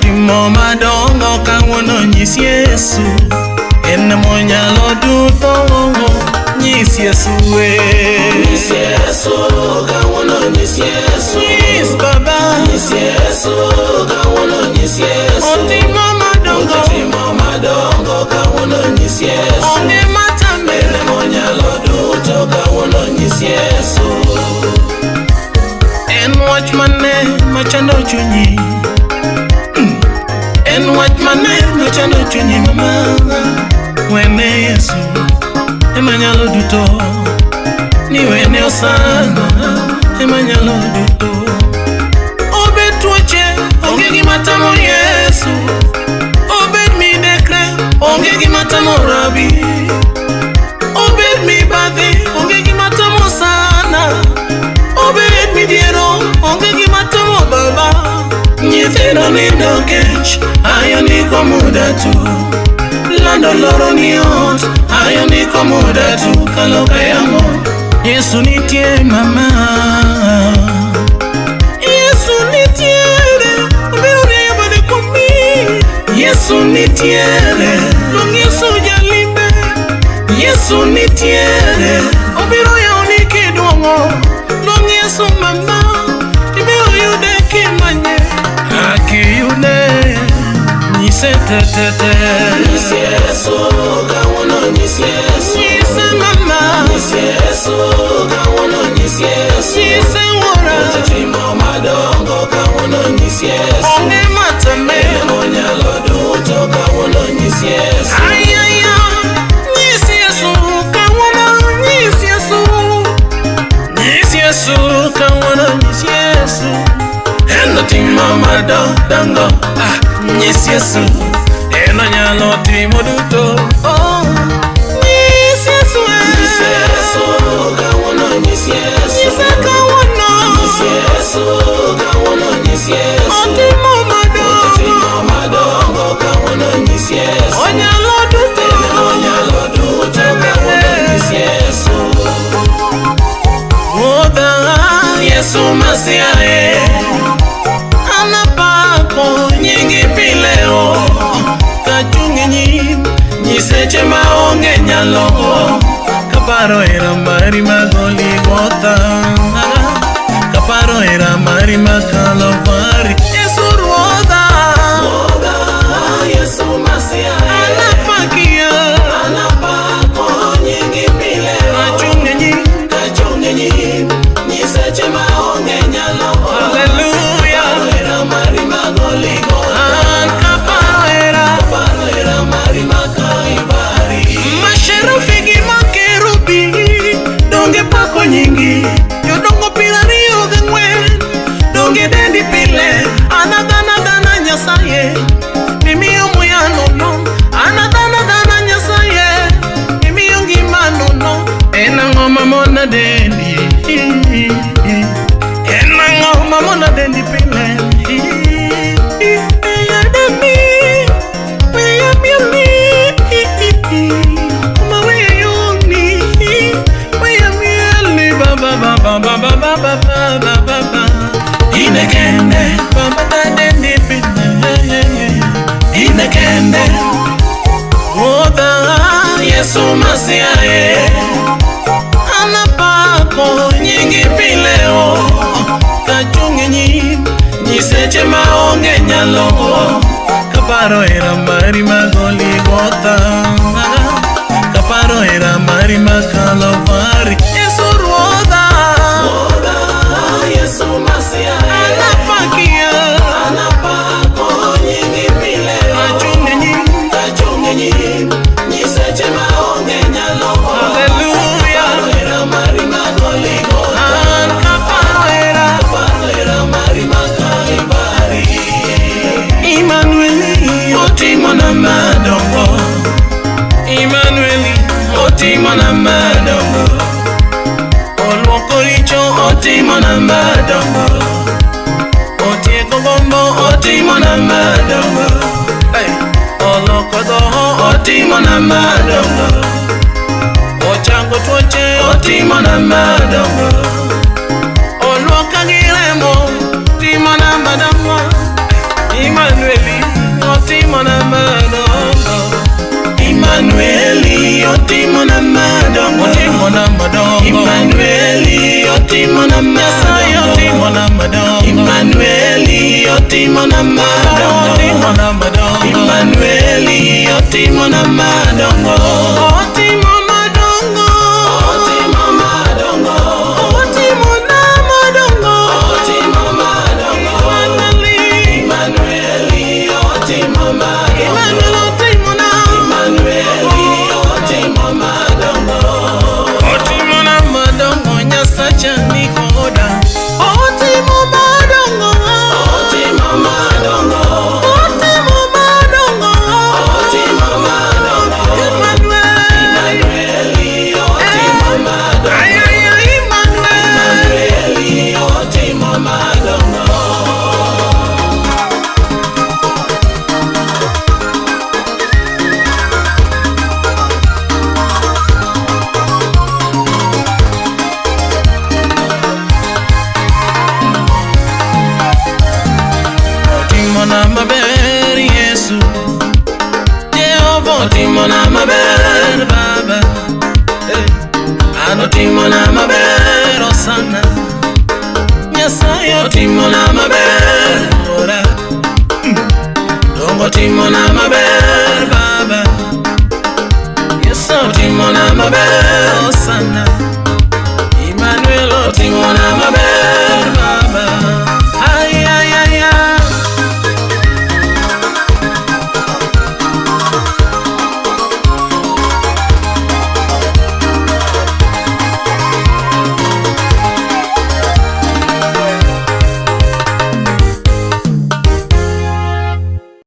timo madongo kawuono nyisi Yesu. En monyalo duto nyisi Yesu. Nyisi Yesu kawuono nyisi Yesu. Nyis Baba nyisi Yesu kawuono nyisi Yesu. Otimo madongo kawuono nyisi Yesu. Onge matambe en monyalo duto kawuono nyisi Yesu. En wach mane machando chunyi. En wach mane machando chunyi mama. Wene Yesu ema nyalo duto. Ni wene osana ema nyalo duto. Obed tuoche onge gima tamo Yesu. Obed midekre onge gima tamo Rabi. Obed mibadhi onge gima tamo sana. Obed midiero onge gima tamo Baba. Nyithindo nindo kech ayo niko muda tu. Lando loro ni ot ayo niko muda tu. Kalo kayamo Yesu nitie mama. Yesu nitiere obiro riyo bade komi. Yesu nitiere long Yesu jalimbe. Yesu nitiere obiro yaoni kidwongo. Long Yesu mama ibiro yude kimanye. Akiyude nyise tetete. Nyisi Yesu kawuono nyisi Yesu. Nyise mama nyisi Yesu kawuono nyisi Yesu. Nyise wora timo madongo kawuono nyisi Yesu. onge matambe en monyalo duto kawuono nyisi Yesu. Ayaya nyisi Yesu kawuono nyisi Yesu. Nyisi Yesu kawuono nyisi Yesu. En timo madongo nyisi Yesu. En nyalo timo duto. Nyisi Yesu. Nyisi Yesu kawuono nyisi Yesu. Nyisi kawuono nyisi Yesu kawuono nyisi Yesu. otimo madongo kawuono nyisi Yesu. onyalo duto. Onyalo duto kawuono nyisi Yesu. Oda Yesu Masiae anapako nyingi pileo. Kachungi nyim nyiseche maonge nyalo. Kaparo era mari magoli gota. Kaparo era mari makalo mari. Yesu ruoda Yesu Masiae anapakia. anapako nyingi pileo. Kachungi nyim nyiseche maonge nyalo. hallelujah. Era mari magoli gota. Kaparo era mari makaivari. masherufi gi makerubi donge pako nyingi. Jodongo pirariyo gang'wen donge dendi pile. Anadana Nyasaye mimiyo muya nono. Anadana Nyasaye mimiyo ngima nono. En ang'o mamona dendi. En ang'o mamona dendi pile. Inekende Baba dade nipinde. Inekende Oda Yesu Masiae anapako nyingi pileo. Kachungi nyim nyiseche maonge nyalo. Kaparo era mari magoli gota. Kaparo era mari makalo mari. Yesu ruoda Yesu Masiae anapakia. anapako nyingi pileo. Kachungi nyim nyiseche maonge nyalo. Hallelujah. Era mari magoli gota. Kaparo era mari makaivari. Emmanueli otimo na madongo. Emmanueli otimo na madongo. Olwoko richo otimo na madongo. Otieko gombo otimo na madongo. Oloko dhoho otimo na madongo. Ochango tuoche otimo na madongo. Olwoka gi remo timo na madongo. Emmanueli otimo na madongo, otimo na madongo. Emmanueli, otimo na madongo, otimo na madongo. Emmanueli, otimo na madongo, otimo na madongo. Emmanueli, otimo na madongo, otimo madongo, otimo madongo, otimo na madongo, otimo madongo, Emmanueli, otimo madongo, Emmanuel otimo na Emmanueli, otimo madongo, otimo na madongo. Nyasacha nikoda otimo madongo, otimo madongo, otimo madongo, otimo madongo, Emmanuel, Emmanueli, otimo madongo, ay ay ay, Emmanuel. Emmanueli, otimo madongo. Otimo na maber Yesu, Jehova otimo na maber Baba, an otimo na maber Osana, Nyasaye otimo na maber Ora, Dongo otimo na maber Baba, Yesu otimo na maber Osana.